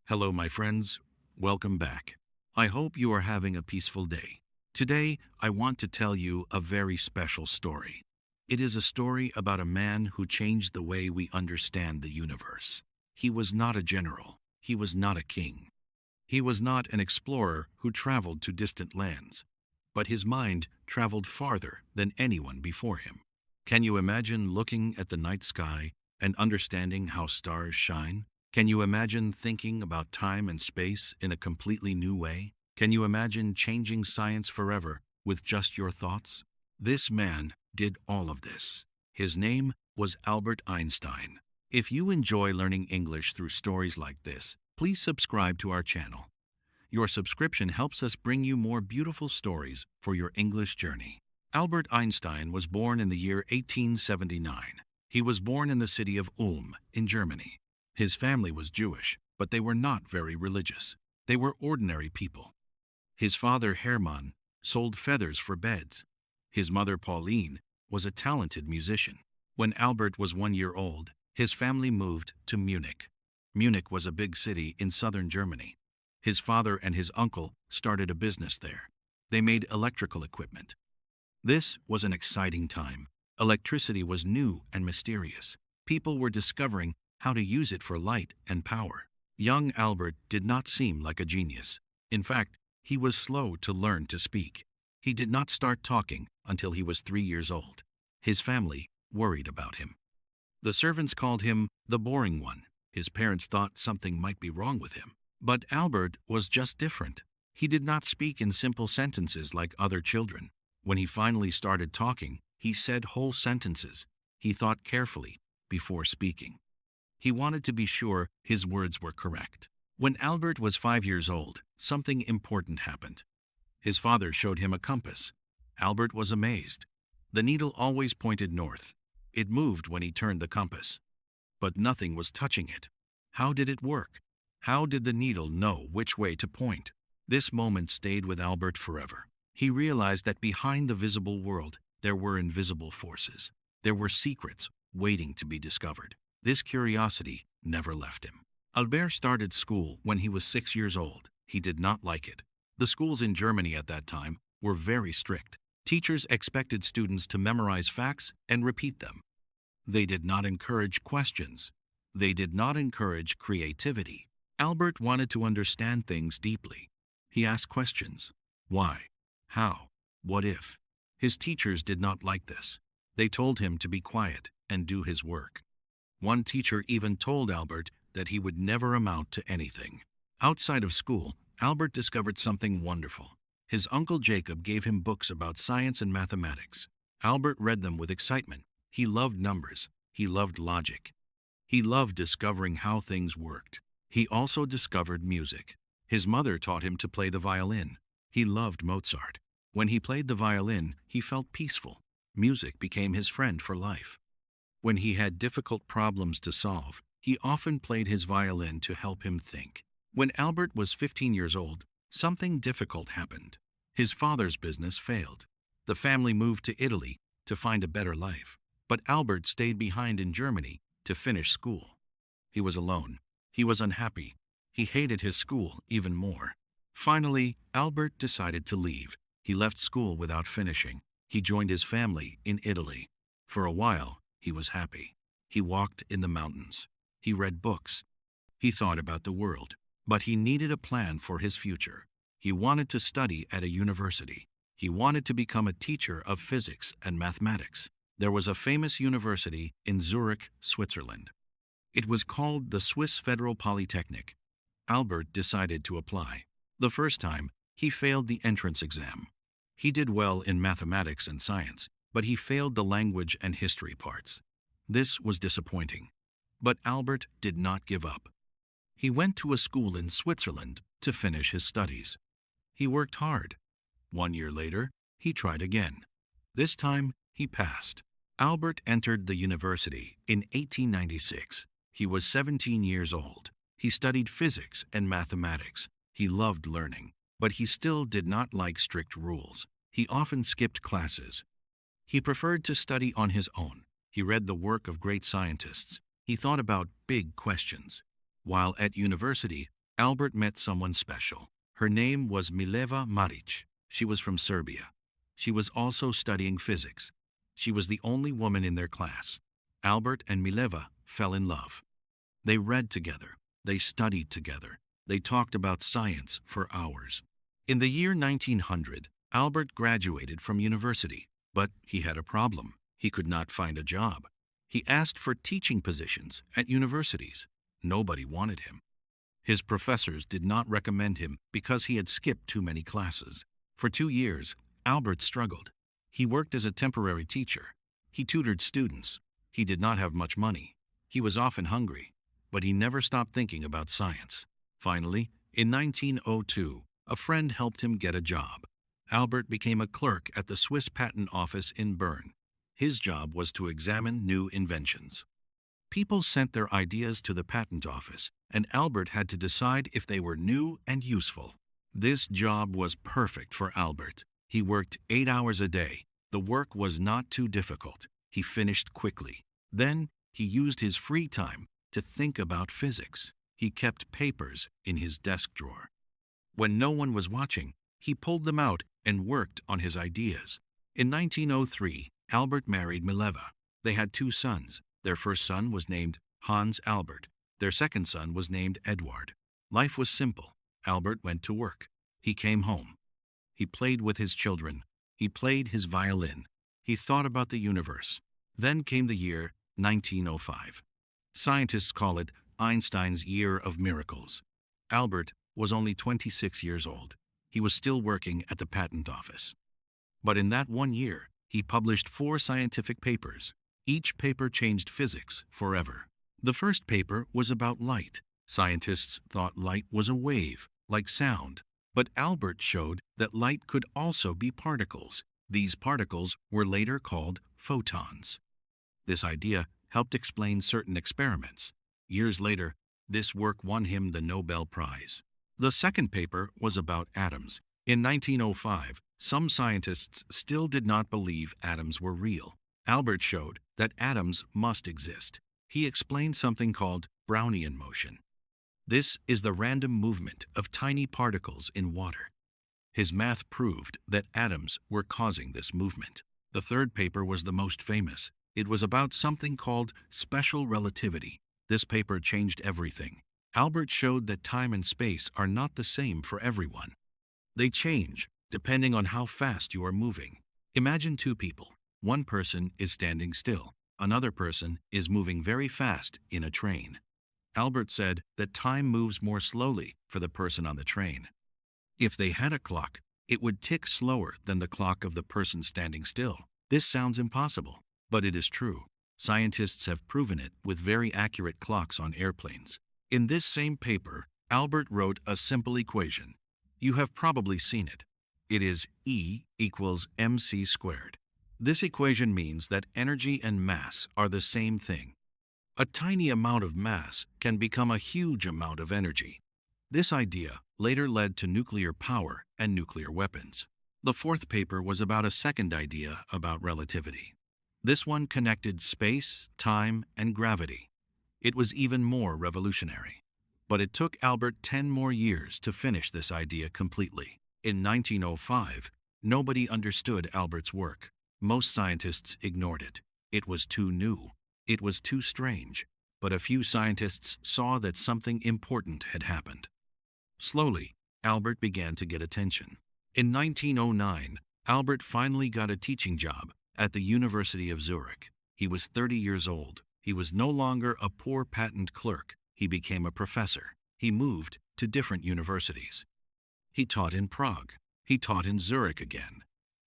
Hello, my friends. Welcome back. I hope you are having a peaceful day. Today, I want to tell you a very special story. It is a story about a man who changed the way we understand the universe. He was not a general. He was not a king. He was not an explorer who traveled to distant lands. But his mind traveled farther than anyone before him. Can you imagine looking at the night sky and understanding how stars shine? Can you imagine thinking about time and space in a completely new way? Can you imagine changing science forever with just your thoughts? This man did all of this. His name was Albert Einstein. If you enjoy learning English through stories like this, please subscribe to our channel. Your subscription helps us bring you more beautiful stories for your English journey. Albert Einstein was born in the year 1879. He was born in the city of Ulm in Germany. His family was Jewish, but they were not very religious. They were ordinary people. His father, Hermann, sold feathers for beds. His mother, Pauline, was a talented musician. When Albert was 1 year old, his family moved to Munich. Munich was a big city in southern Germany. His father and his uncle started a business there. They made electrical equipment. This was an exciting time. Electricity was new and mysterious. People were discovering how to use it for light and power. Young Albert did not seem like a genius. In fact, he was slow to learn to speak. He did not start talking until he was 3 years old. His family worried about him. The servants called him the boring one. His parents thought something might be wrong with him. But Albert was just different. He did not speak in simple sentences like other children. When he finally started talking, he said whole sentences. He thought carefully before speaking. He wanted to be sure his words were correct. When Albert was 5 years old, something important happened. His father showed him a compass. Albert was amazed. The needle always pointed north. It moved when he turned the compass. But nothing was touching it. How did it work? How did the needle know which way to point? This moment stayed with Albert forever. He realized that behind the visible world, there were invisible forces. There were secrets waiting to be discovered. This curiosity never left him. Albert started school when he was 6 years old. He did not like it. The schools in Germany at that time were very strict. Teachers expected students to memorize facts and repeat them. They did not encourage questions. They did not encourage creativity. Albert wanted to understand things deeply. He asked questions. Why? How? What if? His teachers did not like this. They told him to be quiet and do his work. One teacher even told Albert that he would never amount to anything. Outside of school, Albert discovered something wonderful. His uncle Jacob gave him books about science and mathematics. Albert read them with excitement. He loved numbers. He loved logic. He loved discovering how things worked. He also discovered music. His mother taught him to play the violin. He loved Mozart. When he played the violin, he felt peaceful. Music became his friend for life. When he had difficult problems to solve, he often played his violin to help him think. When Albert was 15 years old, something difficult happened. His father's business failed. The family moved to Italy to find a better life. But Albert stayed behind in Germany to finish school. He was alone. He was unhappy. He hated his school even more. Finally, Albert decided to leave. He left school without finishing. He joined his family in Italy. For a while, he was happy. He walked in the mountains. He read books. He thought about the world. But he needed a plan for his future. He wanted to study at a university. He wanted to become a teacher of physics and mathematics. There was a famous university in Zurich, Switzerland. It was called the Swiss Federal Polytechnic. Albert decided to apply. The first time, he failed the entrance exam. He did well in mathematics and science, but he failed the language and history parts. This was disappointing. But Albert did not give up. He went to a school in Switzerland to finish his studies. He worked hard. 1 year later, he tried again. This time, he passed. Albert entered the university in 1896. He was 17 years old. He studied physics and mathematics. He loved learning, but he still did not like strict rules. He often skipped classes. He preferred to study on his own. He read the work of great scientists. He thought about big questions. While at university, Albert met someone special. Her name was Mileva Maric. She was from Serbia. She was also studying physics. She was the only woman in their class. Albert and Mileva fell in love. They read together. They studied together. They talked about science for hours. In the year 1900, Albert graduated from university, but he had a problem. He could not find a job. He asked for teaching positions at universities. Nobody wanted him. His professors did not recommend him because he had skipped too many classes. For 2 years, Albert struggled. He worked as a temporary teacher. He tutored students. He did not have much money. He was often hungry, but he never stopped thinking about science. Finally, in 1902, a friend helped him get a job. Albert became a clerk at the Swiss Patent Office in Bern. His job was to examine new inventions. People sent their ideas to the patent office, and Albert had to decide if they were new and useful. This job was perfect for Albert. He worked 8 hours a day. The work was not too difficult. He finished quickly. Then, he used his free time to think about physics. He kept papers in his desk drawer. When no one was watching, he pulled them out and worked on his ideas. In 1903, Albert married Mileva. They had 2 sons. Their first son was named Hans Albert. Their second son was named Edward. Life was simple. Albert went to work. He came home. He played with his children. He played his violin. He thought about the universe. Then came the year 1905. Scientists call it Einstein's Year of Miracles. Albert was only 26 years old. He was still working at the patent office. But in that 1 year, he published 4 scientific papers. Each paper changed physics forever. The first paper was about light. Scientists thought light was a wave, like sound. But Albert showed that light could also be particles. These particles were later called photons. This idea helped explain certain experiments. Years later, this work won him the Nobel Prize. The second paper was about atoms. In 1905, some scientists still did not believe atoms were real. Albert showed that atoms must exist. He explained something called Brownian motion. This is the random movement of tiny particles in water. His math proved that atoms were causing this movement. The third paper was the most famous. It was about something called special relativity. This paper changed everything. Albert showed that time and space are not the same for everyone. They change depending on how fast you are moving. Imagine 2 people. One person is standing still. Another person is moving very fast in a train. Albert said that time moves more slowly for the person on the train. If they had a clock, it would tick slower than the clock of the person standing still. This sounds impossible, but it is true. Scientists have proven it with very accurate clocks on airplanes. In this same paper, Albert wrote a simple equation. You have probably seen it. It is E equals mc squared. This equation means that energy and mass are the same thing. A tiny amount of mass can become a huge amount of energy. This idea later led to nuclear power and nuclear weapons. The fourth paper was about a second idea about relativity. This one connected space, time, and gravity. It was even more revolutionary. But it took Albert 10 more years to finish this idea completely. In 1905, nobody understood Albert's work. Most scientists ignored it. It was too new. It was too strange. But a few scientists saw that something important had happened. Slowly, Albert began to get attention. In 1909, Albert finally got a teaching job at the University of Zurich. He was 30 years old. He was no longer a poor patent clerk. He became a professor. He moved to different universities. He taught in Prague. He taught in Zurich again.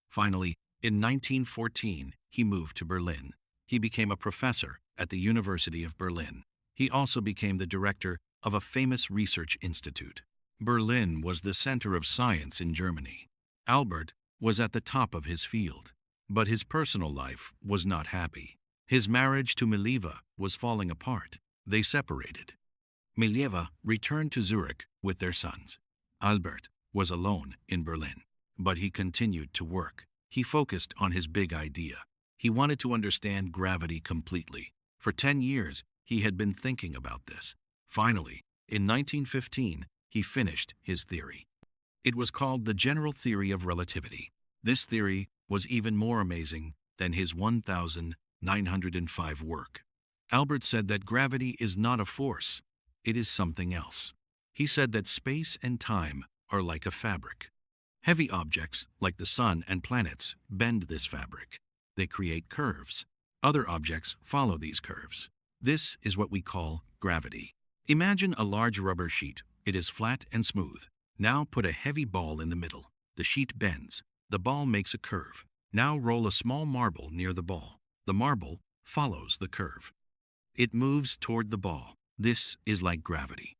Finally, in 1914, he moved to Berlin. He became a professor at the University of Berlin. He also became the director of a famous research institute. Berlin was the center of science in Germany. Albert was at the top of his field, but his personal life was not happy. His marriage to Mileva was falling apart. They separated. Mileva returned to Zurich with their sons. Albert was alone in Berlin, but he continued to work. He focused on his big idea. He wanted to understand gravity completely. For 10 years, he had been thinking about this. Finally, in 1915, he finished his theory. It was called the General Theory of Relativity. This theory was even more amazing than his 1905 work. Albert said that gravity is not a force, it is something else. He said that space and time are like a fabric. Heavy objects, like the sun and planets, bend this fabric. They create curves. Other objects follow these curves. This is what we call gravity. Imagine a large rubber sheet. It is flat and smooth. Now put a heavy ball in the middle. The sheet bends. The ball makes a curve. Now roll a small marble near the ball. The marble follows the curve. It moves toward the ball. This is like gravity.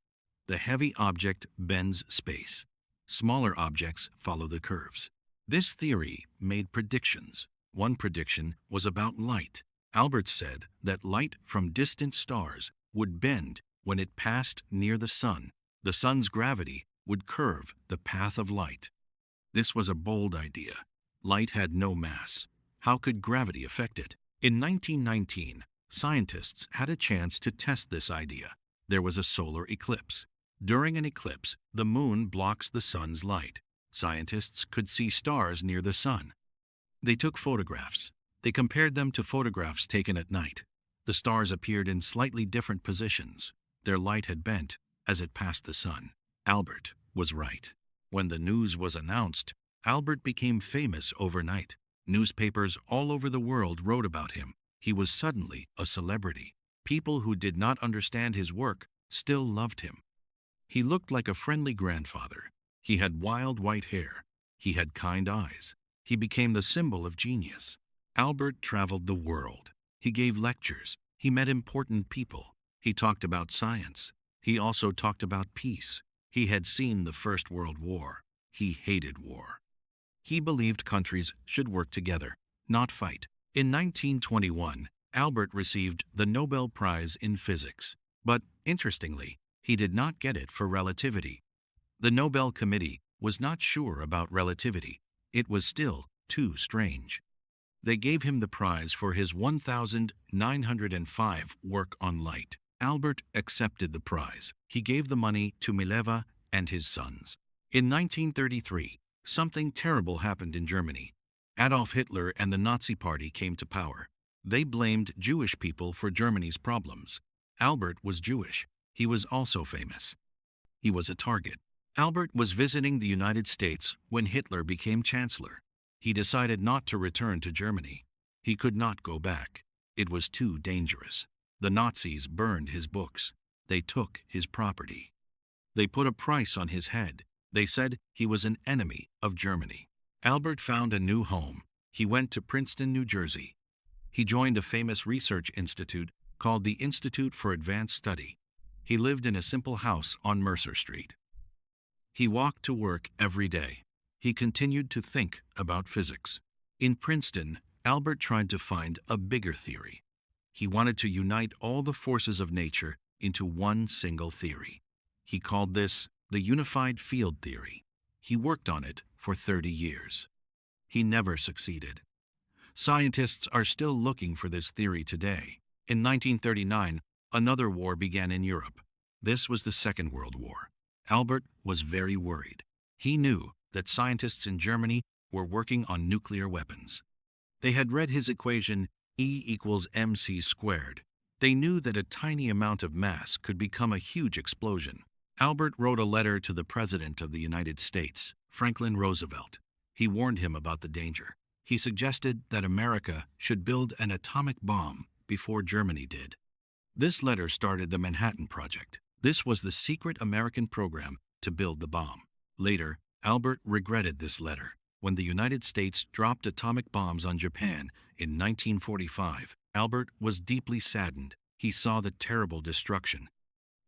The heavy object bends space. Smaller objects follow the curves. This theory made predictions. One prediction was about light. Albert said that light from distant stars would bend when it passed near the sun. The sun's gravity would curve the path of light. This was a bold idea. Light had no mass. How could gravity affect it? In 1919, scientists had a chance to test this idea. There was a solar eclipse. During an eclipse, the moon blocks the sun's light. Scientists could see stars near the sun. They took photographs. They compared them to photographs taken at night. The stars appeared in slightly different positions. Their light had bent as it passed the sun. Albert was right. When the news was announced, Albert became famous overnight. Newspapers all over the world wrote about him. He was suddenly a celebrity. People who did not understand his work still loved him. He looked like a friendly grandfather. He had wild white hair. He had kind eyes. He became the symbol of genius. Albert traveled the world. He gave lectures. He met important people. He talked about science. He also talked about peace. He had seen the First World War. He hated war. He believed countries should work together, not fight. In 1921, Albert received the Nobel Prize in Physics. But, interestingly, he did not get it for relativity. The Nobel Committee was not sure about relativity. It was still too strange. They gave him the prize for his 1905 work on light. Albert accepted the prize. He gave the money to Mileva and his sons. In 1933, something terrible happened in Germany. Adolf Hitler and the Nazi Party came to power. They blamed Jewish people for Germany's problems. Albert was Jewish. He was also famous. He was a target. Albert was visiting the United States when Hitler became chancellor. He decided not to return to Germany. He could not go back. It was too dangerous. The Nazis burned his books. They took his property. They put a price on his head. They said he was an enemy of Germany. Albert found a new home. He went to Princeton, New Jersey. He joined a famous research institute called the Institute for Advanced Study. He lived in a simple house on Mercer Street. He walked to work every day. He continued to think about physics. In Princeton, Albert tried to find a bigger theory. He wanted to unite all the forces of nature into one single theory. He called this the unified field theory. He worked on it for 30 years. He never succeeded. Scientists are still looking for this theory today. In 1939, another war began in Europe. This was the Second World War. Albert was very worried. He knew that scientists in Germany were working on nuclear weapons. They had read his equation E equals mc squared. They knew that a tiny amount of mass could become a huge explosion. Albert wrote a letter to the President of the United States, Franklin Roosevelt. He warned him about the danger. He suggested that America should build an atomic bomb before Germany did. This letter started the Manhattan Project. This was the secret American program to build the bomb. Later, Albert regretted this letter. When the United States dropped atomic bombs on Japan in 1945, Albert was deeply saddened. He saw the terrible destruction.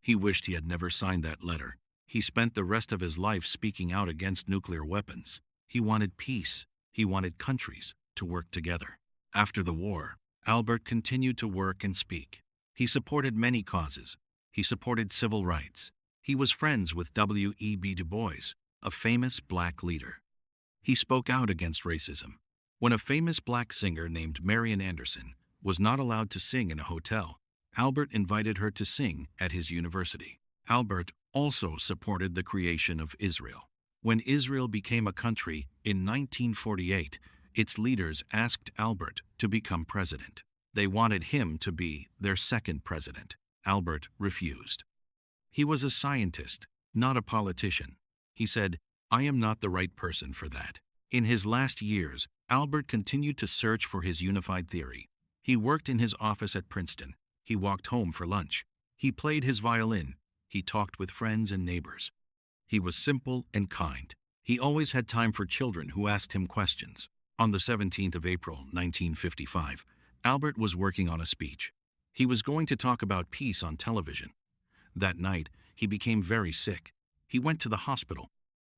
He wished he had never signed that letter. He spent the rest of his life speaking out against nuclear weapons. He wanted peace. He wanted countries to work together. After the war, Albert continued to work and speak. He supported many causes. He supported civil rights. He was friends with W.E.B. Du Bois, a famous black leader. He spoke out against racism. When a famous black singer named Marian Anderson was not allowed to sing in a hotel, Albert invited her to sing at his university. Albert also supported the creation of Israel. When Israel became a country in 1948, its leaders asked Albert to become president. They wanted him to be their second president. Albert refused. He was a scientist, not a politician. He said, "I am not the right person for that." In his last years, Albert continued to search for his unified theory. He worked in his office at Princeton. He walked home for lunch. He played his violin. He talked with friends and neighbors. He was simple and kind. He always had time for children who asked him questions. On the 17th of April, 1955, Albert was working on a speech. He was going to talk about peace on television. That night, he became very sick. He went to the hospital.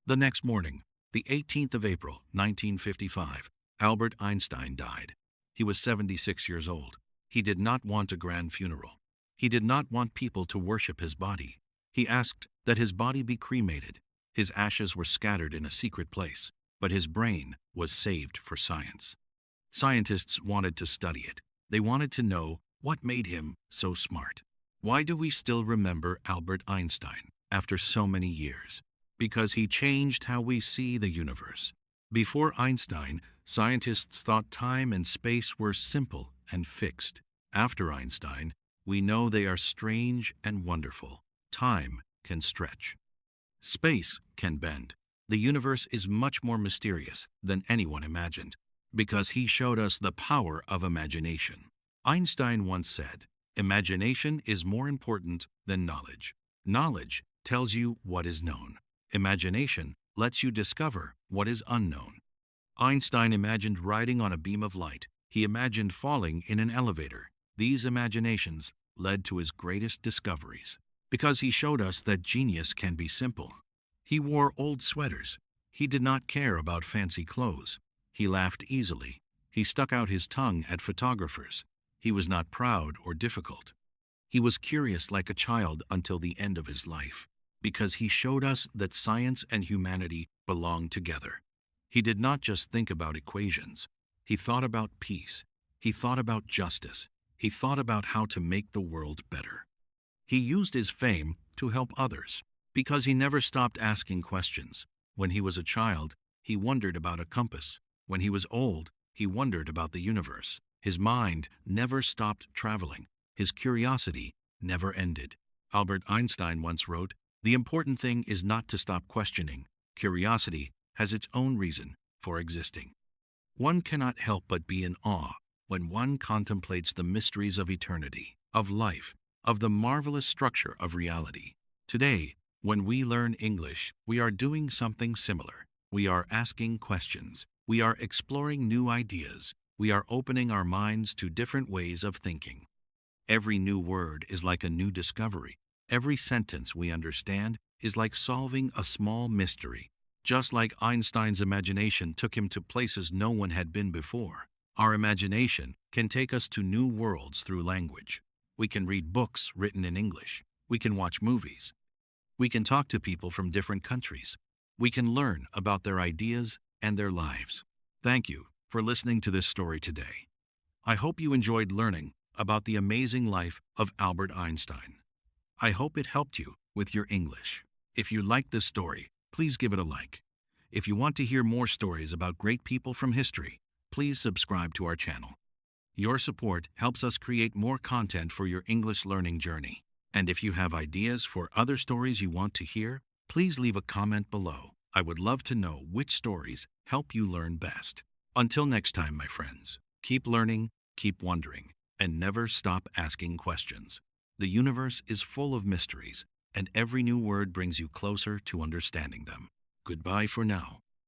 The next morning, the 18th of April, 1955, Albert Einstein died. He was 76 years old. He did not want a grand funeral. He did not want people to worship his body. He asked that his body be cremated. His ashes were scattered in a secret place, but his brain was saved for science. Scientists wanted to study it. They wanted to know what made him so smart. Why do we still remember Albert Einstein after so many years? Because he changed how we see the universe. Before Einstein, scientists thought time and space were simple and fixed. After Einstein, we know they are strange and wonderful. Time can stretch. Space can bend. The universe is much more mysterious than anyone imagined, because he showed us the power of imagination. Einstein once said, "Imagination is more important than knowledge. Knowledge tells you what is known. Imagination lets you discover what is unknown." Einstein imagined riding on a beam of light. He imagined falling in an elevator. These imaginations led to his greatest discoveries, because he showed us that genius can be simple. He wore old sweaters. He did not care about fancy clothes. He laughed easily. He stuck out his tongue at photographers. He was not proud or difficult. He was curious like a child until the end of his life, because he showed us that science and humanity belong together. He did not just think about equations. He thought about peace. He thought about justice. He thought about how to make the world better. He used his fame to help others, because he never stopped asking questions. When he was a child, he wondered about a compass. When he was old, he wondered about the universe. His mind never stopped traveling. His curiosity never ended. Albert Einstein once wrote, "The important thing is not to stop questioning. Curiosity has its own reason for existing." One cannot help but be in awe when one contemplates the mysteries of eternity, of life, of the marvelous structure of reality. Today, when we learn English, we are doing something similar. We are asking questions. We are exploring new ideas. We are opening our minds to different ways of thinking. Every new word is like a new discovery. Every sentence we understand is like solving a small mystery. Just like Einstein's imagination took him to places no one had been before, our imagination can take us to new worlds through language. We can read books written in English. We can watch movies. We can talk to people from different countries. We can learn about their ideas and their lives. Thank you for listening to this story today. I hope you enjoyed learning about the amazing life of Albert Einstein. I hope it helped you with your English. If you liked this story, please give it a like. If you want to hear more stories about great people from history, please subscribe to our channel. Your support helps us create more content for your English learning journey. And if you have ideas for other stories you want to hear, please leave a comment below. I would love to know which stories help you learn best. Until next time, my friends, keep learning, keep wondering, and never stop asking questions. The universe is full of mysteries, and every new word brings you closer to understanding them. Goodbye for now.